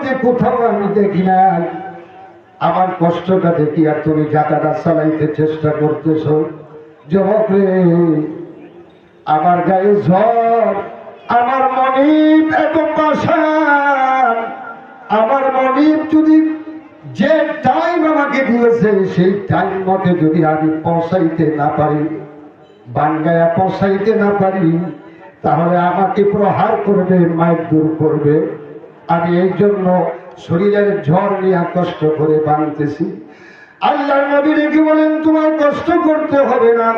মধ্যে কোথাও আমি দেখি নাই। আমার কষ্টটা দেখি আর তুমি যাতাটা চালাইতে চেষ্টা করতেছ। যুবক রে, আমার গায়ে ঝড়, আমার মনিব এত পাষাণ। আমার মনিব যদি যে টাইম আমাকে দিয়েছে সেই টাইম মতে যদি আমি পৌঁছাইতে না পারি, বানগায়া পৌঁছাইতে না পারি, তাহলে আমাকে প্রহার করবে, মাইক দূর করবে। আমি এই জন্য শরীরের ঝড় নিয়ে কষ্ট করে বাঁধতেছি। আল্লাহ নবী রেখে বলেন তোমার কষ্ট করতে হবে না।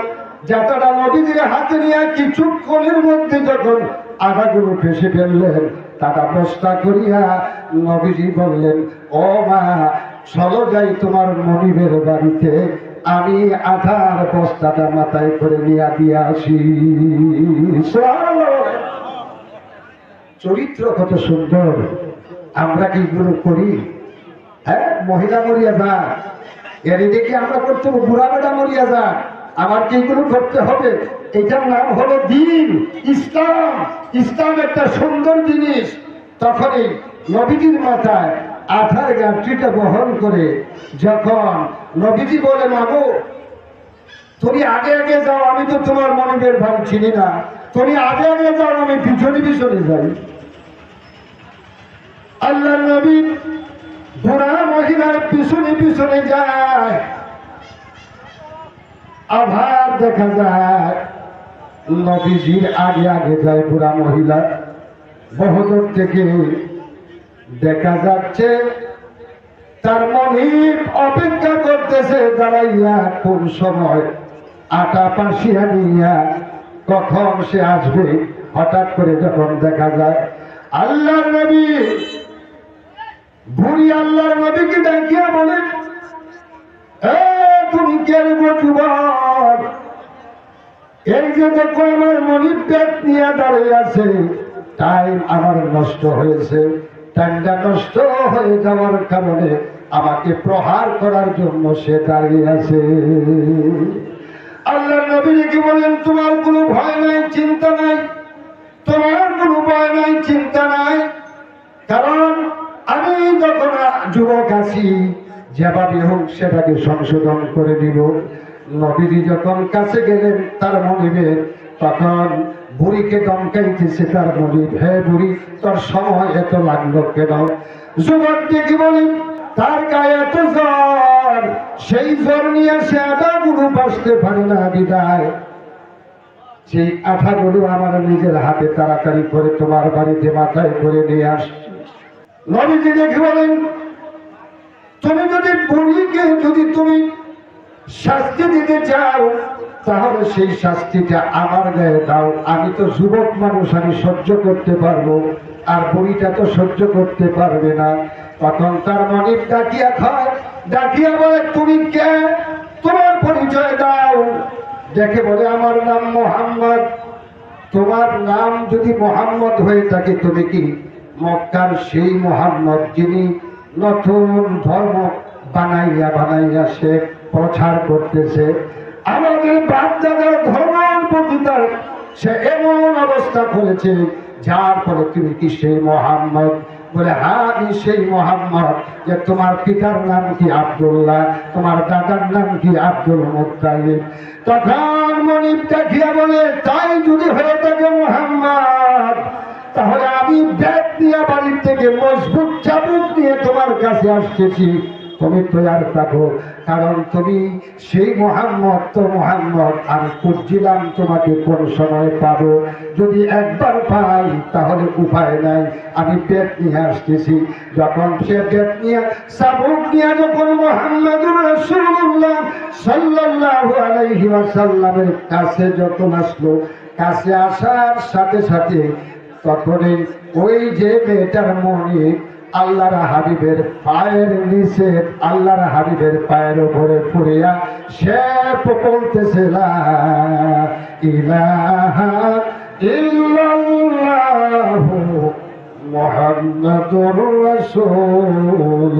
যাতারা নবীদের হাতে নিয়ে কিছুক্ষণের মধ্যে যখন আধাগুলো ফেসে ফেললেন, তারা বস্তা করিয়া নবীজি বললেন, ও মা, চলো যাই তোমার মনিবের বাড়িতে, আমি আধার বস্তাটা মাথায় করে নিয়ে দিয়ে আসি। চরিত্র কত সুন্দর, আমরা কি এগুলো করি? হ্যাঁ, মহিলা মরিয়া যান, এর দেখি আমরা করতে হবে, বুড়া বেটা মরিয়া যান, আমার কি এগুলো করতে হবে? এটার নাম হলো দিন, ইসলাম। ইসলাম একটা সুন্দর জিনিস। তখনই নবীজির মাথায় আধার গাছটিটা বহন করে যখন নবীজি বলে, মাগো তুমি আগে আগে যাও, আমি তো তোমার মনিবের ভাব চিনি না, তুমি আগে আগে যাও, আমি পিছনে পিছনে যাই। আল্লাহ নবী বুড়া মহিলার পিছনে পিছনে যায়। আবার দেখা যায় নবীজির আগে আগে যায় বুড়া মহিলা। বহুদূর থেকে দেখা যাচ্ছে তার মনিব অপেক্ষা করতেছে দাঁড়াইয়া, কোন সময় আটা পাশিয়া নিয়া কখন সে আসবে। হঠাৎ করে যখন দেখা যায় আল্লাহর নবী, বুড়ি আল্লাহর নবীকে ডাকিয়া বলে, তুমি কে রে যুবক? এই যে দেখো আমার মনিব ব্যাগ নিয়ে দাঁড়িয়ে আছে, টাইম আমার নষ্ট হয়েছে, টাইমটা নষ্ট হয়ে যাওয়ার কারণে আমাকে প্রহার করার জন্য সে দাঁড়িয়ে আছে। আল্লাহ নবী কি বলেন, তোমার কোনো ভয় নাই, চিন্তা নাই, তোমার কোনো ভয় নাই, চিন্তা নাই, কারণ আমি যখন যুবক আছি, যেভাবে হোক সেটাকে সংশোধন করে দিব। নবীজি যখন কাছে গেলেন তার মনিবের, তখন বুড়িকে দমকাইতেছে তার মনিব, হে বুড়ি, তোর সময় এত লাগলো কেন? যুবক দেখি বলি, তার গায়ে এত জ্বর, সেই জ্বর নিয়ে সে আঠাগুলো বাঁচতে পারে না, বিদায় সেই আঠাগুলো আমার নিজের হাতে তাড়াতাড়ি করে তোমার বাড়িতে মাথায় করে নিয়ে আসছি। নবীজি দেখে বলেন, তুমি যদি বুড়িকে যদি তুমি শাস্তি দিতে চাও, তাহলে সেই শাস্তিটা আমার গায়ে দাও। আমি তো যুবক মানুষ, আমি সহ্য করতে পারবো, আর বুড়িটা তো সহ্য করতে পারবে না। তখন তার মনিব ডাকিয়া খায়, ডাকিয়া বলে, তুমি কে? তোমার পরিচয় দাও। দেখে বলে, আমার নাম মোহাম্মদ। তোমার নাম যদি মোহাম্মদ হয়ে থাকে, তুমি কি মক্কার সেই মোহাম্মদ যিনি নতুন ধর্ম বানাইয়া বানাইয়া সে প্রচার করতেছে, আমাদের বাপদাদার ধর্মের প্রতি তার সে এমন অবস্থা করেছে, যার ফলে তুমি কি সেই মোহাম্মদ? বলে, হ্যাঁ আমি সেই মোহাম্মদ। যে তোমার পিতার নাম কি আব্দুল্লাহ, তোমার দাদার নাম কি আব্দুল মুত্তালিব। তখন মনিব দেখিয়া বলে, তাই যদি হয়ে থাকে মোহাম্মদ, তাহলে আমি ব্যাগ নিয়ে বাড়ির থেকে মজবুত চাবুক নিয়ে তোমার কাছে আসতেছি, তুমি তৈয়ার থাকো, কারণ তুমি সেই মোহাম্মদ। তো মোহাম্মদ, আমি খুঁজছিলাম তোমাকে কোন সময় পাবো, যদি একবার পাই তাহলে উপায় নাই, আমি ব্যাগ নিয়ে আসতেছি। যখন সে ব্যাগ নিয়ে চাবুক নিয়ে যখন মুহাম্মদুর রাসূলুল্লাহ সাল্লাল্লাহু আলাইহি ওয়াসাল্লামের কাছে যখন আসলো, কাছে আসার সাথে সাথে তখনই ওই যে মেয়েটার মনিব আল্লাহর হাবিবের পায়ের নিচে, আল্লাহর হাবিবের পায়ের উপরে পড়িয়া সে বলতেছে, লা ইলাহা ইল্লাল্লাহু মুহাম্মাদুর রাসূলুল্লাহ।